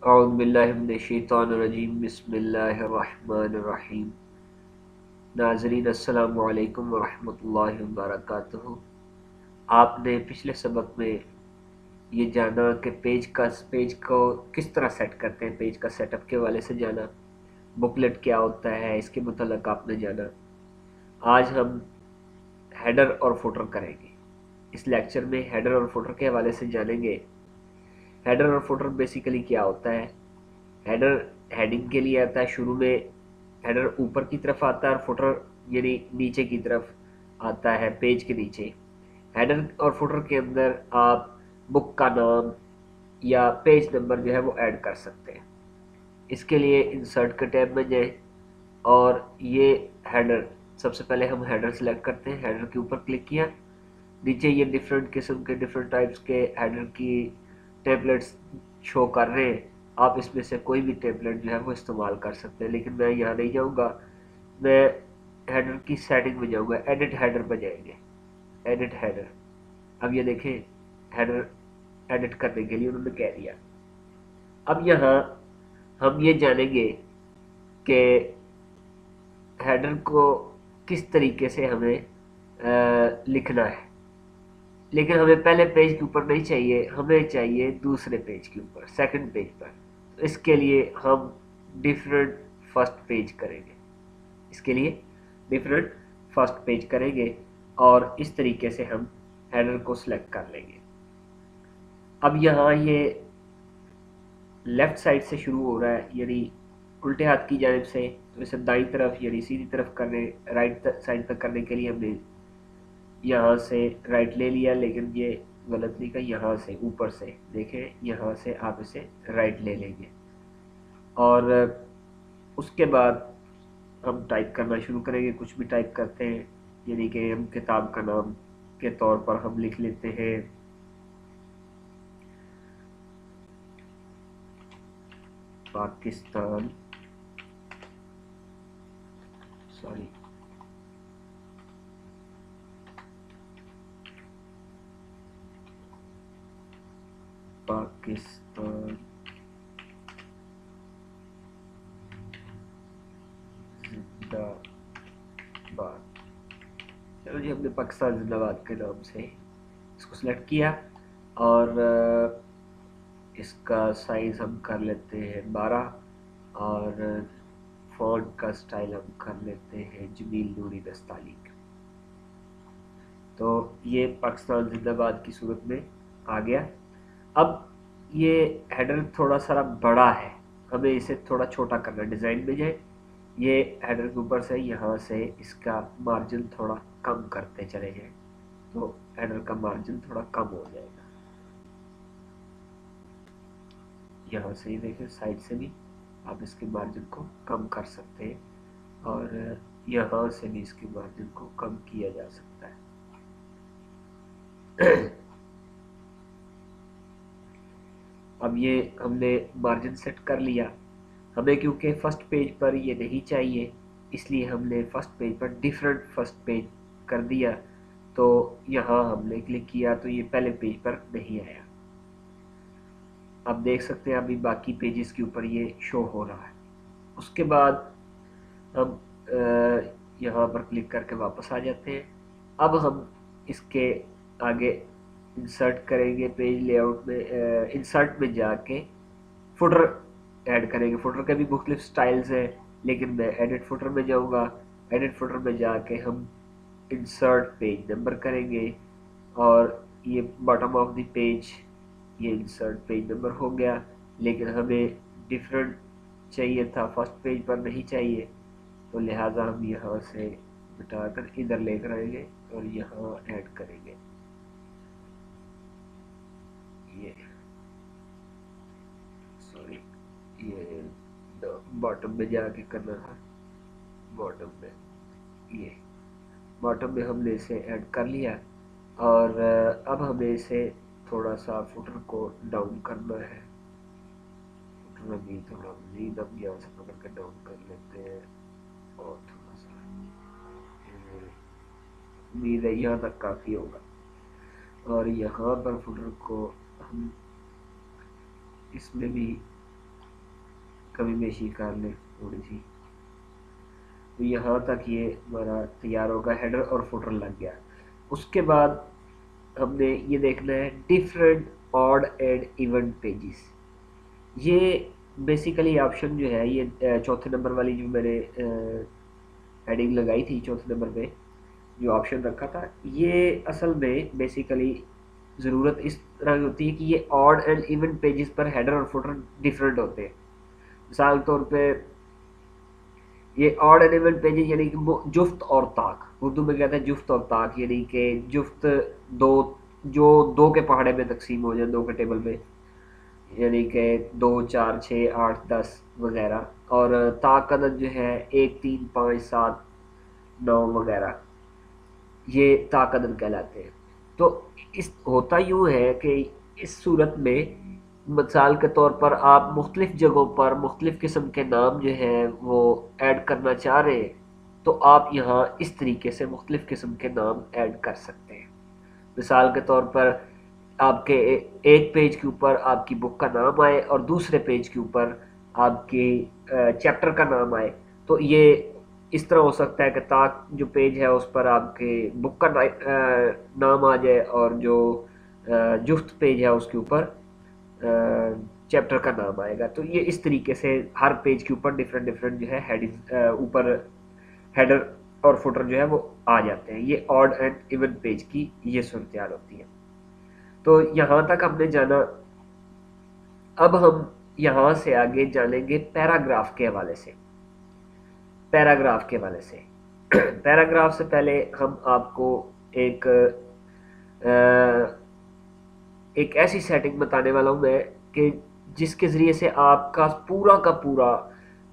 اعوذ باللہ من الشیطان الرجیم بسم اللہ الرحمن الرحیم۔ ناظرین السلام علیکم ورحمۃ اللہ وبرکاتہ۔ آپ نے پچھلے سبق میں یہ جانا کہ پیج کو کس طرح سیٹ کرتے ہیں، پیج کا سیٹ اپ کے حوالے سے جانا، بکلیٹ کیا ہوتا ہے اس کے متعلق آپ نے جانا۔ آج ہم ہیڈر اور فوٹر کریں گے۔ اس لیکچر میں ہیڈر اور فوٹر کے حوالے سے جانیں گے۔ ہیڈر اور فوٹر بیسیکلی کیا ہوتا ہے۔ ہیڈر ہیڈنگ کے لیے آتا ہے، شروع میں ہیڈر اوپر کی طرف آتا ہے اور فوٹر یعنی نیچے کی طرف آتا ہے، پیج کے نیچے۔ ہیڈر اور فوٹر کے اندر آپ بک کا نام یا پیج نمبر جو ہے وہ ایڈ کر سکتے ہیں۔ اس کے لیے انسرٹ کے ٹیب میں جائیں اور یہ ہیڈر، سب سے پہلے ہم ہیڈر سلیکٹ کرتے ہیں، ہیڈر کے اوپر کلک کیا، نیچے یہ ڈیفرنٹ قسم کے ڈیفرنٹ ٹائپس کے ہیڈر کی ٹیمپلیٹس شو کر رہے ہیں۔ آپ اس میں سے کوئی بھی ٹیمپلیٹ جو ہے وہ استعمال کر سکتے ہیں، لیکن میں یہاں نہیں جاؤں گا، میں ہیڈر کی سیٹنگ میں جاؤں گا، ایڈٹ ہیڈر پہ جائیں گے، ایڈٹ ہیڈر۔ اب یہ دیکھیں ہیڈر ایڈٹ کرنے کے لیے انہوں نے کہہ دیا۔ اب یہاں ہم یہ جانیں گے کہ ہیڈر کو کس طریقے سے ہمیں لکھنا ہے، لیکن ہمیں پہلے پیج کے اوپر نہیں چاہیے، ہمیں چاہیے دوسرے پیج کے اوپر، سیکنڈ پیج پر۔ تو اس کے لیے ہم ڈیفرنٹ فرسٹ پیج کریں گے، اس کے لیے ڈیفرنٹ فرسٹ پیج کریں گے اور اس طریقے سے ہم ہیڈر کو سلیکٹ کر لیں گے۔ اب یہاں یہ لیفٹ سائڈ سے شروع ہو رہا ہے، یعنی الٹے ہاتھ کی جانب سے، تو اسے دائیں طرف یعنی سیدھی طرف کرنے، رائٹ سائڈ تک کرنے کے لیے ہم نے یہاں سے رائٹ لے لیا، لیکن یہ غلط نہیں، کا یہاں سے اوپر سے دیکھیں، یہاں سے آپ اسے رائٹ لے لیں گے اور اس کے بعد ہم ٹائپ کرنا شروع کریں گے۔ کچھ بھی ٹائپ کرتے ہیں، یعنی کہ ہم کتاب کا نام کے طور پر ہم لکھ لیتے ہیں پاکستان، سوری پاکستان زندہ باد۔ چلو جی، ہم نے پاکستان زندہ باد کے نام سے اس کو سلیکٹ کیا اور اس کا سائز ہم کر لیتے ہیں 12 اور فونٹ کا سٹائل ہم کر لیتے ہیں جمیل نوری دستالیق۔ تو یہ پاکستان زندہ باد کی صورت میں آ گیا۔ اب یہ ہیڈر تھوڑا سا بڑا ہے، ہمیں اسے تھوڑا چھوٹا کرنا ہے۔ ڈیزائن میں جائیں، یہ ہیڈر کے اوپر سے یہاں سے اس کا مارجن تھوڑا کم کرتے چلے جائیں تو ہیڈر کا مارجن تھوڑا کم ہو جائے گا۔ یہاں سے ہی دیکھیں، سائڈ سے بھی آپ اس کے مارجن کو کم کر سکتے ہیں اور یہاں سے بھی اس کے مارجن کو کم کیا جا سکتا ہے۔ اب یہ ہم نے مارجن سیٹ کر لیا۔ ہمیں کیونکہ فرسٹ پیج پر یہ نہیں چاہیے، اس لیے ہم نے فرسٹ پیج پر ڈیفرنٹ فرسٹ پیج کر دیا، تو یہاں ہم نے کلک کیا تو یہ پہلے پیج پر نہیں آیا۔ اب دیکھ سکتے ہیں ابھی باقی پیجز کے اوپر یہ شو ہو رہا ہے۔ اس کے بعد ہم یہاں پر کلک کر کے واپس آ جاتے ہیں۔ اب ہم اس کے آگے انسرٹ کریں گے، پیج لے آؤٹ میں انسرٹ میں جا کے فوٹر ایڈ کریں گے۔ فوٹر کے بھی مختلف سٹائلز ہیں، لیکن میں ایڈٹ فوٹر میں جاؤں گا۔ ایڈٹ فوٹر میں جا کے ہم انسرٹ پیج نمبر کریں گے اور یہ باٹم آف دی پیج، یہ انسرٹ پیج نمبر ہو گیا، لیکن ہمیں ڈیفرنٹ چاہیے تھا، فرسٹ پیج پر نہیں چاہیے، تو لہٰذا ہم یہاں سے بٹا کر ادھر لے کر آئیں گے اور یہاں ایڈ کریں گے۔ یہ سوری، یہ باٹم میں جا کے کرنا تھا، باٹم میں، یہ باٹم میں ہم نے اسے ایڈ کر لیا اور اب ہمیں اسے تھوڑا سا فوٹر کو ڈاؤن کرنا ہے۔ فوٹر ابھی تھوڑا مزید ہم یہاں سے پکڑ کے ڈاؤن کر لیتے ہیں اور تھوڑا سا، امید ہے یہاں تک کافی ہوگا۔ اور یہاں پر فوٹر کو ہم اس میں بھی کمی بیشی کر لیں تھوڑی سی. تو یہاں تک یہ ہمارا تیار ہوگا، ہیڈر اور فوٹر لگ گیا. اس کے بعد ہم نے یہ دیکھنا ہے different odd and even pages. یہ بیسیکلی آپشن جو ہے یہ چوتھے نمبر والی جو میں نے ہیڈنگ لگائی تھی چوتھے نمبر پہ جو آپشن رکھا تھا، یہ اصل میں بیسیکلی ضرورت اس طرح کی ہوتی ہے کہ یہ odd and even pages per header اور فوٹر ڈفرینٹ ہوتے ہیں. مثال طور پہ یہ آڈ اینڈ ایون پیجز یعنی کہ جفت اور طاق، اردو میں کہتے ہیں جفت اور طاق، یعنی کہ جفت دو جو دو کے پہاڑے میں تقسیم ہو جائیں، دو کے ٹیبل میں، یعنی کہ 2 4 6 8 10 وغیرہ، اور طاق عدد جو ہے 1 3 5 7 9 وغیرہ، یہ طاق عدد کہلاتے ہیں. تو اس ہوتا یوں ہے کہ اس صورت میں مثال کے طور پر آپ مختلف جگہوں پر مختلف قسم کے نام جو ہیں وہ ایڈ کرنا چاہ رہے ہیں، تو آپ یہاں اس طریقے سے مختلف قسم کے نام ایڈ کر سکتے ہیں. مثال کے طور پر آپ کے ایک پیج کے اوپر آپ کی بک کا نام آئے اور دوسرے پیج کے اوپر آپ کی چیپٹر کا نام آئے، تو یہ اس طرح ہو سکتا ہے کہ طاق جو پیج ہے اس پر آپ کے بک کا نام آ جائے اور جو جفت پیج ہے اس کے اوپر چیپٹر کا نام آئے گا. تو یہ اس طریقے سے ہر پیج کے اوپر ڈفرینٹ جو ہے ہیڈنگ اوپر ہیڈر اور فوٹر جو ہے وہ آ جاتے ہیں. یہ آڈ اینڈ ایون پیج کی یہ صورتحال ہوتی ہے. تو یہاں تک ہم نے جانا. اب ہم یہاں سے آگے جانیں گے پیراگراف کے حوالے سے. پیراگراف کے حوالے سے پیراگراف سے پہلے ہم آپ کو ایک ایسی سیٹنگ بتانے والا ہوں میں کہ جس کے ذریعے سے آپ کا پورا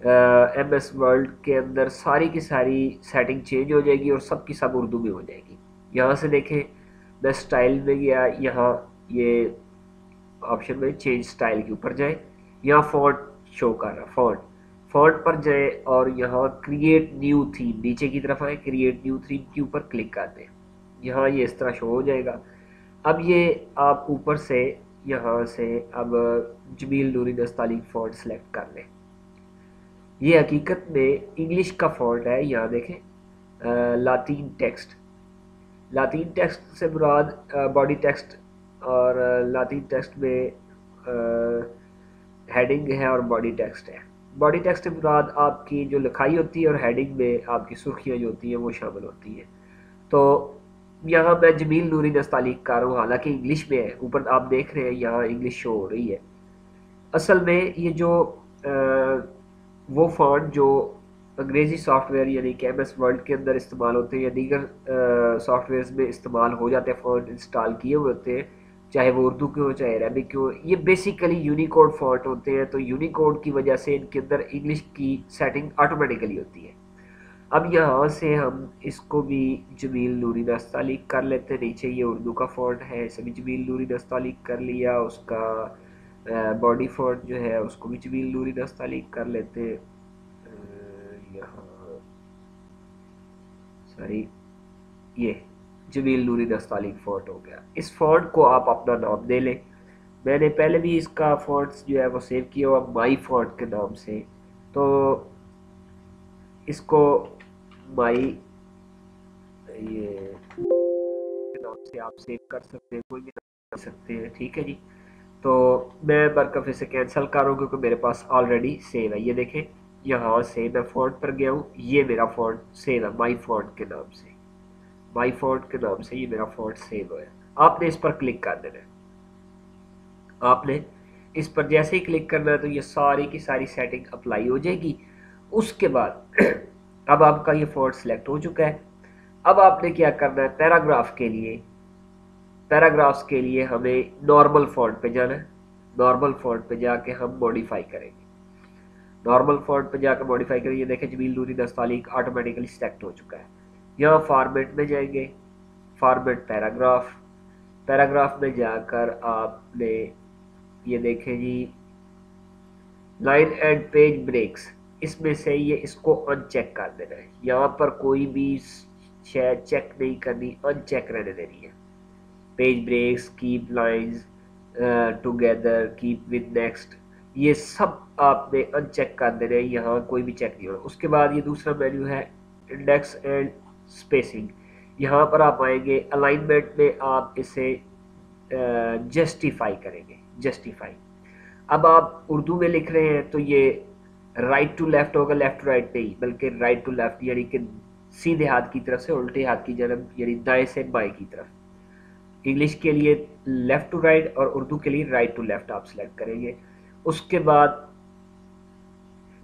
ایم ایس ورلڈ کے اندر ساری کی ساری سیٹنگ چینج ہو جائے گی اور سب کی سب اردو میں ہو جائے گی. یہاں سے دیکھیں میں سٹائل میں گیا، یہاں یہ آپشن میں چینج سٹائل کے اوپر جائیں، یہاں فونٹ شو کر رہا، فونٹ پر جائیں اور یہاں کریٹ نیو تھیم نیچے کی طرف آئیں، کریٹ نیو تھیم کے اوپر کلک کر دیں. یہاں یہ اس طرح شو ہو جائے گا. اب یہ آپ اوپر سے یہاں سے اب جمیل نوری نستعلیق فونٹ سلیکٹ کر لیں. یہ حقیقت میں انگلش کا فونٹ ہے. یہاں دیکھیں لاطین ٹیکسٹ. لاطین ٹیکسٹ سے مراد باڈی ٹیکسٹ، اور لاطین ٹیکسٹ میں ہیڈنگ ہے اور باڈی ٹیکسٹ ہے. باڈی ٹیکسٹ سے مراد آپ کی جو لکھائی ہوتی ہے اور ہیڈنگ میں آپ کی سرخیاں جو ہوتی ہیں وہ شامل ہوتی ہیں. تو یہاں میں جمیل نوری نستعلیق کر رہا ہوں، حالانکہ انگلش میں ہے. اوپر آپ دیکھ رہے ہیں یہاں انگلش شو ہو رہی ہے. اصل میں یہ جو وہ فونٹ جو انگریزی سافٹ ویئر یعنی کہ ایم ایس ورلڈ کے اندر استعمال ہوتے ہیں یا دیگر سافٹ ویئرز میں استعمال ہو جاتے ہیں، فونٹ انسٹال کیے ہوئے ہوتے ہیں، چاہے وہ اردو کے ہو چاہے عربک کے ہو، یہ بیسیکلی یونیکوڈ فونٹ ہوتے ہیں. تو یونیکوڈ کی وجہ سے ان کے اندر انگلش کی سیٹنگ آٹومیٹیکلی ہوتی ہے. اب یہاں سے ہم اس کو بھی جمیل نوری نستعلیق کر لیتے ہیں. نیچے یہ اردو کا فونٹ ہے، اسے بھی جمیل نوری نستعلیق کر لیا. اس کا باڈی فونٹ جو ہے اس کو بھی جمیل نوری نستعلیق کر لیتے ہیں. یہاں سوری یہ جمیل نوری نستعلیق فونٹ ہو گیا. اس فونٹ کو آپ اپنا نام دے لیں. میں نے پہلے بھی اس کا فونٹس جو ہے وہ سیو کیا ہوا مائی فونٹ کے نام سے، تو اس کو مائی یہ نام سے آپ سیو کر سکتے ہیں، کوئی بھی نام کر سکتے ہیں. ٹھیک ہے جی. تو میں برکف اسے کینسل کر رہا ہوں کیونکہ میرے پاس آلریڈی سیو ہے. یہ دیکھیں یہاں سے میں فونٹ پر گیا ہوں، یہ میرا فونٹ سیو ہے مائی فونٹ کے نام سے. مائی فونٹ کے نام سے یہ میرا فونٹ سیو ہے. آپ نے اس پر کلک کر دینا ہے. آپ نے اس پر جیسے ہی کلک کرنا ہے تو یہ ساری کی ساری سیٹنگ اپلائی ہو جائے گی. اس کے بعد اب آپ کا یہ فونٹ سلیکٹ ہو چکا ہے. اب آپ نے کیا کرنا ہے، پیراگراف کے لیے پیراگرافز کے لیے ہمیں نارمل فونٹ پہ جانا ہے. نارمل فونٹ پہ جا کے ہم موڈیفائی کریں گے. نارمل فونٹ پہ جا کے موڈیفائی کریں. یہ دیکھیں جمیل نوری نستعلیق آٹومیٹیکلی سلیکٹ ہو چکا ہے. یہاں فارمیٹ میں جائیں گے، فارمیٹ پیراگراف. پیراگراف میں جا کر آپ نے یہ دیکھیں جی لائن اینڈ پیج بریکس، اس میں سے یہ اس کو ان چیک کر دینا ہے. یہاں پر کوئی بھی شاید چیک نہیں کرنی، ان چیک رہنے دینی ہے. Page breaks, keep lines together, keep with next, یہ سب آپ نے ان چیک کر دینا ہے، یہاں کوئی بھی چیک نہیں ہونا۔ اس کے بعد یہ دوسرا مینیو ہے انڈیکس اینڈ اسپیسنگ، یہاں پر آپ آئیں گے الائنمنٹ میں آپ اسے جسٹیفائی کریں گے، جسٹیفائی۔ اب آپ اردو میں لکھ رہے ہیں تو یہ رائٹ ٹو لیفٹ ہوگا، لیفٹ ٹو رائٹ نہیں بلکہ رائٹ ٹو لیفٹ، یعنی کہ سیدھے ہاتھ کی طرف سے الٹے ہاتھ کی جانب، یعنی دائیں سے بائیں کی طرف۔ انگلش کے لیے لیفٹ ٹو رائٹ اور اردو کے لیے رائٹ ٹو لیفٹ آپ سلیکٹ کریں گے۔ اس کے بعد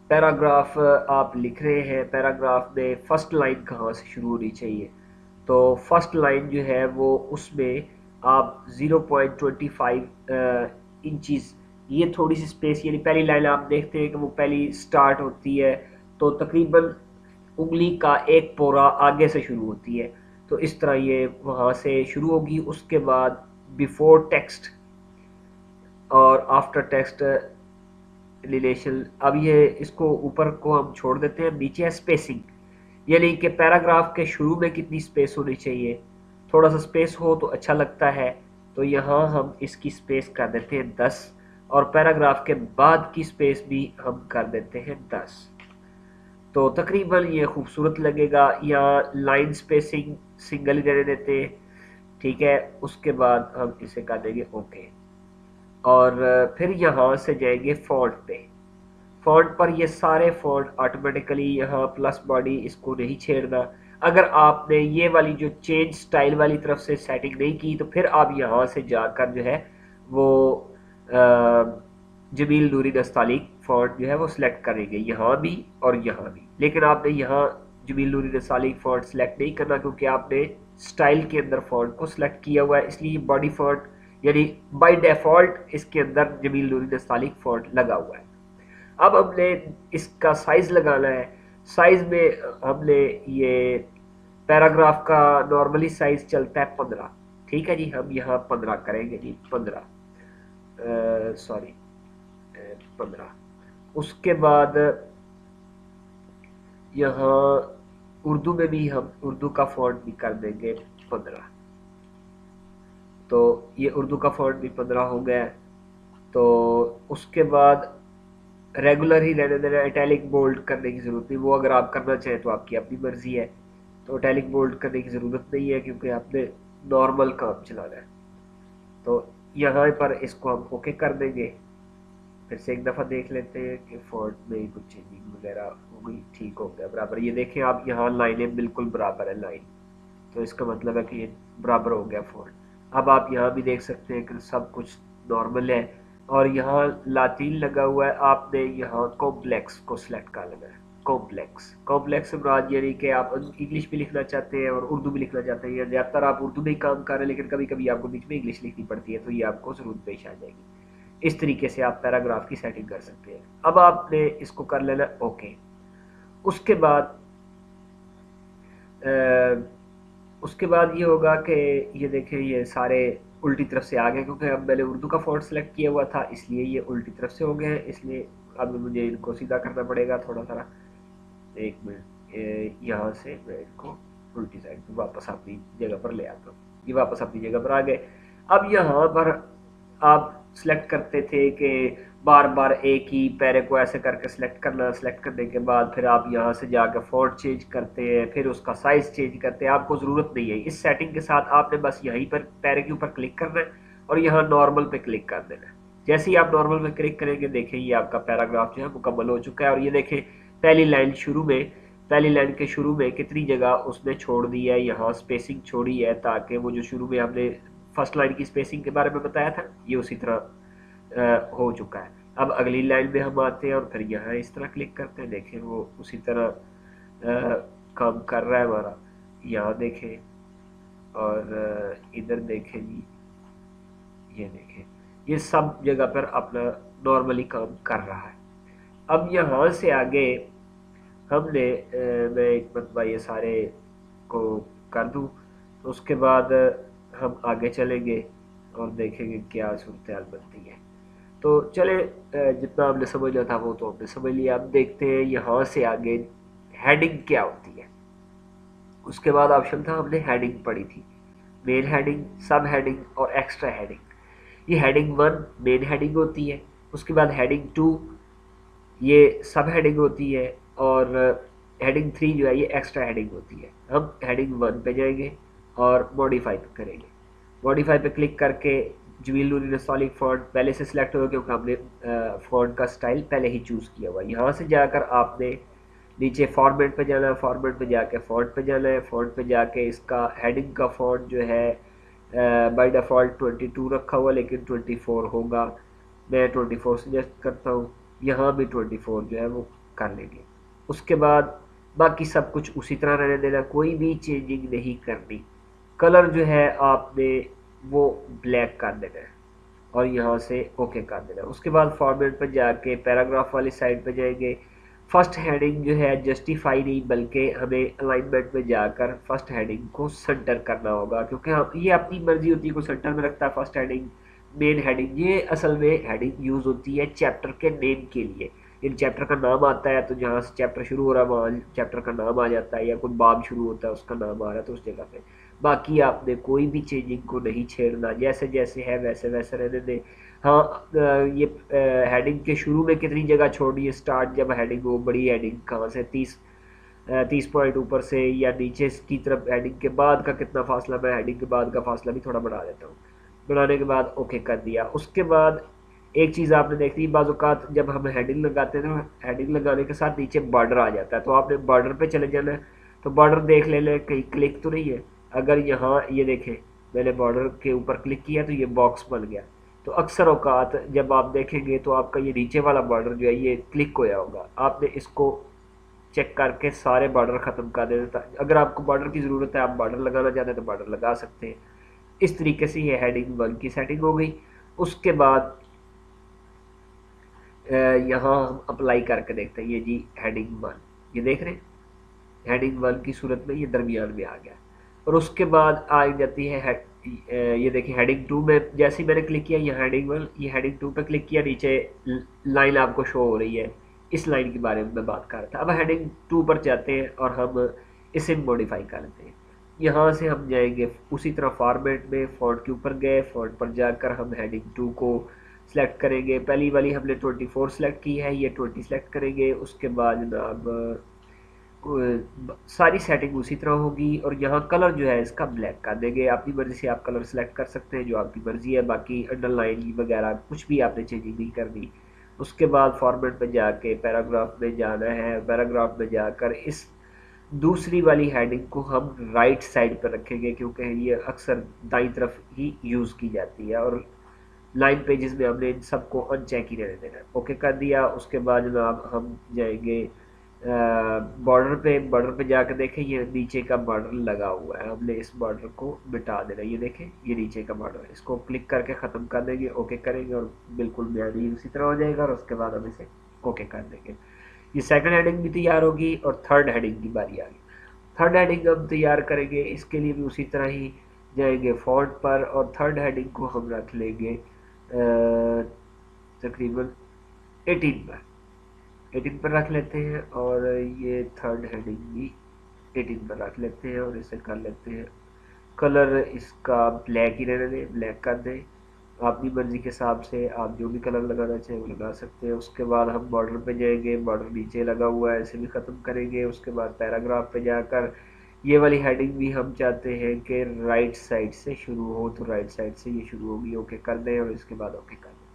پیراگراف آپ لکھ رہے ہیں، پیراگراف میں فرسٹ لائن کہاں سے شروع ہونی چاہیے، تو فرسٹ لائن جو ہے وہ اس میں آپ 0.25 انچز، یہ تھوڑی سی سپیس، یعنی پہلی لائن آپ دیکھتے ہیں کہ وہ پہلی سٹارٹ ہوتی ہے تو تقریباً انگلی کا ایک پورا آگے سے شروع ہوتی ہے، تو اس طرح یہ وہاں سے شروع ہوگی۔ اس کے بعد بیفور ٹیکسٹ اور آفٹر ٹیکسٹ ریلیشن، اب یہ اس کو اوپر کو ہم چھوڑ دیتے ہیں، نیچے ہے اسپیسنگ، یعنی کہ پیراگراف کے شروع میں کتنی سپیس ہونی چاہیے، تھوڑا سا سپیس ہو تو اچھا لگتا ہے، تو یہاں ہم اس کی سپیس کر دیتے ہیں 10، اور پیراگراف کے بعد کی سپیس بھی ہم کر دیتے ہیں 10، تو تقریباً یہ خوبصورت لگے گا۔ یا لائن سپیسنگ سنگل ہی رہنے دیتے ہیں، ٹھیک ہے۔ اس کے بعد ہم اسے کر دیں گے اوکے، اور پھر یہاں سے جائیں گے فونٹ پہ۔ فونٹ پر یہ سارے فونٹ آٹومیٹیکلی، یہاں پلس باڈی اس کو نہیں چھیڑنا۔ اگر آپ نے یہ والی جو چینج سٹائل والی طرف سے سیٹنگ نہیں کی تو پھر آپ یہاں سے جا کر جو ہے وہ جمیل نوری نستعلیق فونٹ جو ہے وہ سلیکٹ کریں گے، یہاں بھی اور یہاں بھی، لیکن آپ نے یہاں جمیل نوری نستعلیق فونٹ سلیکٹ نہیں کرنا کیونکہ آپ نے سٹائل کے اندر فونٹ کو سلیکٹ کیا ہوا ہے، اس لیے باڈی فونٹ یعنی بائی ڈیفالٹ اس کے اندر جمیل نوری نستعلیق فونٹ لگا ہوا ہے۔ اب ہم نے اس کا سائز لگانا ہے، سائز میں ہم نے یہ پیراگراف کا نارملی سائز چلتا ہے 15، ٹھیک ہے جی، ہم یہاں 15 کریں گے جی، 15 سوری 15۔ اس کے بعد یہاں اردو میں بھی ہم اردو کا فونٹ بھی کر دیں گے 15، تو یہ اردو کا فونٹ بھی 15 ہو گیا ہے۔ تو اس کے بعد ریگولر ہی رہنے دینا، اٹیلک بولڈ کرنے کی ضرورت نہیں، وہ اگر آپ کرنا چاہیں تو آپ کی اپنی مرضی ہے، تو اٹیلک بولڈ کرنے کی ضرورت نہیں ہے کیونکہ آپ نے نارمل کام چلانا ہے۔ تو یہاں پر اس کو ہم اوکے کر دیں گے، پھر سے ایک دفعہ دیکھ لیتے ہیں کہ فونٹ میں کچھ چینجنگ وغیرہ ہو گئی، ٹھیک ہو گیا برابر۔ یہ دیکھیں آپ یہاں لائنیں بالکل برابر ہے لائن، تو اس کا مطلب ہے کہ یہ برابر ہو گیا فونٹ۔ اب آپ یہاں بھی دیکھ سکتے ہیں کہ سب کچھ نارمل ہے، اور یہاں لاطین لگا ہوا ہے، آپ نے یہاں کمپلیکس کو سلیکٹ کر لینا ہے۔ کمپلیکس سے مراد یعنی کہ آپ انگلش بھی لکھنا چاہتے ہیں اور اردو بھی لکھنا چاہتے ہیں، یا زیادہ تر آپ اردو میں ہی کام کر رہے ہیں لیکن کبھی کبھی آپ کو بیچ میں انگلش لکھنی پڑتی ہے تو یہ آپ کو ضرورت پیش آ جائے گی۔ اس طریقے سے آپ پیراگراف کی سیٹنگ کر سکتے ہیں۔ اب آپ نے اس کو کر لینا اوکے۔ اس کے بعد اس کے بعد یہ ہوگا کہ یہ دیکھیں یہ سارے الٹی طرف سے آ گئے، کیونکہ اب میں نے اردو کا فونٹ سلیکٹ کیا ہوا تھا اس لیے یہ الٹی طرف سے ہو گئے ہیں، اس لیے اب مجھے ان کو سیدھا کرنا پڑے گا تھوڑا سا۔ ایک منٹ، یہاں سے میں ان کو الٹی سائڈ پہ واپس اپنی جگہ پر لے آتا ہوں، یہ واپس اپنی جگہ پر آ گئے۔ اب یہاں پر آپ سلیکٹ کرتے تھے کہ بار بار ایک ہی پیرے کو ایسے کر کے سلیکٹ کرنا، سلیکٹ کرنے کے بعد پھر آپ یہاں سے جا کے فونٹ چینج کرتے ہیں، پھر اس کا سائز چینج کرتے ہیں، آپ کو ضرورت نہیں ہے۔ اس سیٹنگ کے ساتھ آپ نے بس یہیں پر پیرے کے اوپر کلک کرنا ہے اور یہاں نارمل پہ کلک کر دینا ہے۔ جیسے ہی آپ نارمل پہ کلک کریں گے دیکھیں یہ آپ کا پیراگراف جو ہے مکمل ہو چکا ہے، اور یہ دیکھیں پہلی لائن کے شروع میں کتنی جگہ اس نے چھوڑ دی ہے، یہاں سپیسنگ چھوڑی ہے تاکہ وہ جو شروع میں ہم نے فرسٹ لائن کی سپیسنگ کے بارے میں بتایا تھا یہ اسی طرح ہو چکا ہے۔ اب اگلی لائن میں ہم آتے ہیں اور پھر یہاں اس طرح کلک کرتے ہیں، دیکھیں وہ اسی طرح کام کر رہا ہے ہمارا، یہاں دیکھیں اور ادھر دیکھیں جی، یہ دیکھیں یہ سب جگہ پر اپنا نارملی کام کر رہا ہے۔ اب یہاں سے آگے ہم نے میں ایک مرتبہ یہ سارے کو کر دوں تو اس کے بعد ہم آگے چلیں گے اور دیکھیں گے کیا صورتحال بنتی ہے۔ تو چلے جتنا ہم نے سمجھنا تھا وہ تو ہم نے سمجھ لیا۔ اب دیکھتے ہیں یہاں سے آگے ہیڈنگ کیا ہوتی ہے۔ اس کے بعد آپشن تھا، ہم نے ہیڈنگ پڑھی تھی، مین ہیڈنگ، سب ہیڈنگ اور ایکسٹرا ہیڈنگ۔ یہ ہیڈنگ 1 مین ہیڈنگ ہوتی ہے، اس کے بعد ہیڈنگ 2 یہ سب ہیڈنگ ہوتی ہے، اور ہیڈنگ 3 جو ہے یہ ایکسٹرا ہیڈنگ ہوتی ہے. ہم ہیڈنگ 1 پہ جائیں گے اور موڈیفائی پہ کریں گے. موڈیفائی پہ کلک کر کے جمیل نوری نستعلیق فونٹ پہلے سے سلیکٹ ہوگا کیونکہ ہم نے فونٹ کا سٹائل پہلے ہی چوز کیا ہوا ہے. یہاں سے جا کر آپ نے نیچے فارمیٹ پہ جانا ہے، فارمیٹ پہ جا کے فونٹ پہ جانا ہے، فونٹ پہ جا کے اس کا ہیڈنگ کا فونٹ جو ہے بائی ڈیفالٹ 22 رکھا ہوا لیکن 24 ہوگا. میں 24 سجیسٹ کرتا ہوں. یہاں بھی 24 جو ہے وہ کر لیں گے. اس کے بعد باقی سب کچھ اسی طرح رہنے دینا، کوئی بھی چینجنگ نہیں کرنی. کلر جو ہے آپ نے وہ بلیک کر دینا ہے اور یہاں سے اوکے کر دینا. اس کے بعد فارمیٹ پہ جا کے پیراگراف والی سائڈ پہ جائیں گے. فرسٹ ہیڈنگ جو ہے جسٹیفائی نہیں بلکہ ہمیں الائنمنٹ میں جا کر فرسٹ ہیڈنگ کو سنٹر کرنا ہوگا، کیونکہ یہ اپنی مرضی ہوتی ہے کو سنٹر میں رکھتا ہے فرسٹ ہیڈنگ مین ہیڈنگ. یہ اصل میں ہیڈنگ یوز ہوتی ہے چیپٹر کے نیم کے لیے. ان چیپٹر کا نام آتا ہے تو جہاں سے چیپٹر شروع ہو رہا ہے وہاں چیپٹر کا نام آ جاتا ہے، یا کوئی باب شروع ہوتا ہے اس کا نام آ رہا ہے تو اس جگہ پہ. باقی آپ نے کوئی بھی چینجنگ کو نہیں چھیڑنا، جیسے جیسے ہے ویسے ویسے رہنے دیں. ہاں یہ ہیڈنگ کے شروع میں کتنی جگہ چھوڑنی ہے، اسٹارٹ جب ہیڈنگ ہو بڑی ہیڈنگ کہاں سے 30 پوائنٹ اوپر سے یا نیچے کی طرف ہیڈنگ کے بعد کا کتنا فاصلہ، میں ہیڈنگ کے بعد کا فاصلہ بھی تھوڑا بڑھا دیتا ہوں. بڑھانے کے بعد اوکے کر دیا. اس کے بعد ایک چیز آپ نے دیکھی بعض اوقات جب ہم ہیڈنگ لگاتے ہیں نا، ہیڈنگ لگانے کے ساتھ نیچے بارڈر آ جاتا ہے تو آپ نے بارڈر پہ چلے جانا ہے. تو بارڈر دیکھ لیں کہیں کلک تو نہیں ہے. اگر یہاں یہ دیکھیں میں نے بارڈر کے اوپر کلک کیا تو یہ باکس بن گیا. تو اکثر اوقات جب آپ دیکھیں گے تو آپ کا یہ نیچے والا بارڈر جو ہے یہ کلک ہویا ہوگا. آپ نے اس کو چیک کر کے سارے بارڈر ختم کر دیتا. اگر آپ کو بارڈر کی ضرورت ہے، آپ بارڈر لگانا چاہتے ہیں تو بارڈر لگا سکتے ہیں. اس طریقے سے یہ ہیڈنگ 1 کی سیٹنگ ہو گئی. اس کے بعد یہاں ہم اپلائی کر کے دیکھتے ہیں. یہ جی ہیڈنگ 1 یہ دیکھ رہے ہیں، ہیڈنگ 1 کی صورت میں یہ درمیان میں آ گیا. اور اس کے بعد آ جاتی ہے یہ دیکھیں ہیڈنگ 2 میں جیسے ہی میں نے کلک کیا یہ ہیڈنگ 1 یہ ہیڈنگ 2 پہ کلک کیا، نیچے لائن آپ کو شو ہو رہی ہے. اس لائن کے بارے میں بات کر رہا تھا. اب ہیڈنگ 2 پر جاتے ہیں اور ہم اسے موڈیفائی کر لیتے ہیں. یہاں سے ہم جائیں گے اسی طرح فارمیٹ میں فونٹ کے اوپر گئے، فونٹ پر جا کر ہم ہیڈنگ 2 کو سلیکٹ کریں گے. پہلی والی ہم نے 24 سلیکٹ کی ہے، یہ 20 سلیکٹ کریں گے. اس کے بعد جناب ساری سیٹنگ اسی طرح ہوگی اور یہاں کلر جو ہے اس کا بلیک کر دیں گے. اپنی مرضی سے آپ کلر سلیکٹ کر سکتے ہیں جو آپ کی مرضی ہے. باقی انڈر لائن وغیرہ کچھ بھی آپ نے چینجنگ نہیں کرنی. اس کے بعد فارمیٹ پہ جا کے پیراگراف میں جانا ہے. پیراگراف میں جا کر اس دوسری والی ہیڈنگ کو ہم رائٹ سائڈ پر رکھیں گے کیونکہ یہ اکثر دائیں طرف ہی یوز کی جاتی ہے اور لائن پیجز میں ہم نے ان سب کو ان چیک ہی رہنے دینا ہے. اوکے کر دیا. اس کے بعد جناب ہم جائیں گے بارڈر پہ. بارڈر پہ جا کے دیکھیں یہ نیچے کا بارڈر لگا ہوا ہے، ہم نے اس بارڈر کو مٹا دینا. یہ دیکھیں یہ نیچے کا بارڈر ہے، اس کو کلک کر کے ختم کر دیں گے. اوکے کریں گے اور بالکل میانوی اسی طرح ہو جائے گا. اور اس کے بعد ہم اسے اوکے کر دیں گے. یہ سیکنڈ ہیڈنگ بھی تیار ہوگی اور تھرڈ ہیڈنگ کی باری آ گئی. تھرڈ ہیڈنگ ہم تیار کریں گے، اس کے لیے بھی اسی طرح ہی جائیں گے فونٹ پر اور تھرڈ ہیڈنگ کو ہم رکھ لیں گے تقریباً 18 پر. 18 پر رکھ لیتے ہیں اور یہ تھرڈ ہیڈنگ بھی 18 پر رکھ لیتے ہیں اور اسے کر لیتے ہیں کلر اس کا بلیک ہی رہنے دیں، بلیک کر دیں. اپنی مرضی کے حساب سے آپ جو بھی کلر لگانا چاہیں وہ لگا سکتے ہیں. اس کے بعد ہم بارڈر پہ جائیں گے، بارڈر نیچے لگا ہوا ہے اسے بھی ختم کریں گے. اس کے بعد پیراگراف پہ جا کر یہ والی ہیڈنگ بھی ہم چاہتے ہیں کہ رائٹ سائڈ سے شروع ہو تو رائٹ سائڈ سے یہ شروع ہوگی. اوکے کر دیں اور اس کے بعد اوکے کر دیں.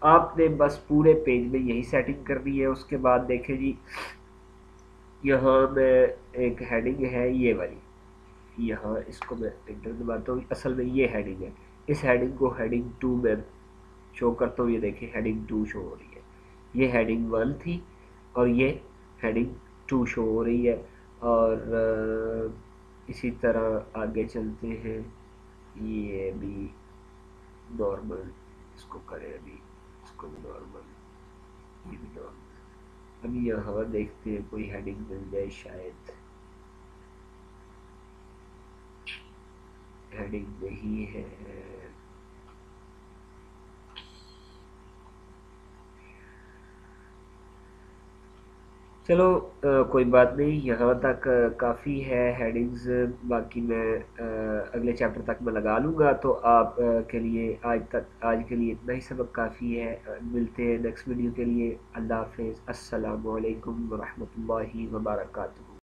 آپ نے بس پورے پیج میں یہی سیٹنگ کرنی ہے. اس کے بعد دیکھیں جی یہاں میں ایک ہیڈنگ ہے یہ والی، یہاں اس کو میں انٹر دباتا ہوں. اصل میں یہ ہیڈنگ ہے، اس ہیڈنگ کو ہیڈنگ 2 میں شو کرتا ہوں. یہ دیکھیں ہیڈنگ 2 شو ہو رہی ہے. یہ ہیڈنگ 1 تھی اور یہ ہیڈنگ 2 شو ہو رہی ہے. اور اسی طرح آگے چلتے ہیں. یہ بھی نارمل اس کو کریں، ابھی اس کو بھی نارمل، یہ بھی نارمل. ابھی یہاں دیکھتے ہیں کوئی ہیڈنگ مل جائے، شاید ہیڈنگ نہیں ہے. چلو کوئی بات نہیں، یہاں تک کافی ہے ہیڈنگز، باقی میں اگلے چیپٹر تک میں لگا لوں گا، تو آپ کے لیے آج کے لیے اتنا ہی سبق کافی ہے۔ ملتے ہیں نیکسٹ ویڈیو کے لیے۔ اللہ حافظ، السلام علیکم ورحمۃ اللہ وبرکاتہ۔